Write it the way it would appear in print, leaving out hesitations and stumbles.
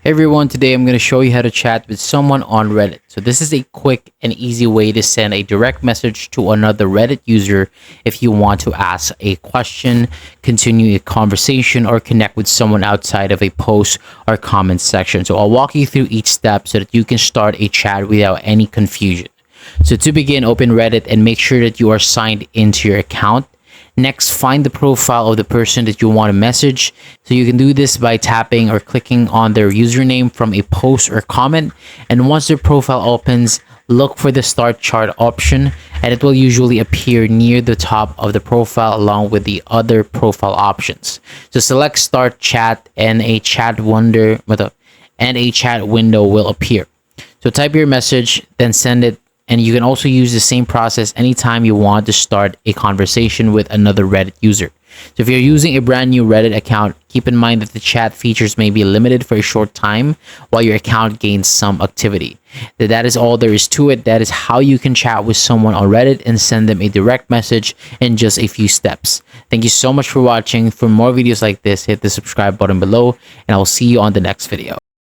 Hey everyone, today I'm going to show you how to chat with someone on Reddit. So this is a quick and easy way to send a direct message to another Reddit user if you want to ask a question, continue a conversation, or connect with someone outside of a post or comment section. So I'll walk you through each step so that you can start a chat without any confusion. So to begin, open Reddit and make sure that you are signed into your account. Next, find the profile of the person that you want to message. So you can do this by tapping or clicking on their username from a post or comment. And once their profile opens, look for the start chat option, and it will usually appear near the top of the profile along with the other profile options. So select start chat and a chat window will appear. So type your message, then send it. And you can also use the same process anytime you want to start a conversation with another Reddit user. So if you're using a brand new Reddit account, keep in mind that the chat features may be limited for a short time while your account gains some activity. That is all there is to it. That is how you can chat with someone on Reddit and send them a direct message in just a few steps. Thank you so much for watching. For more videos like this, hit the subscribe button below, and I'll see you on the next video.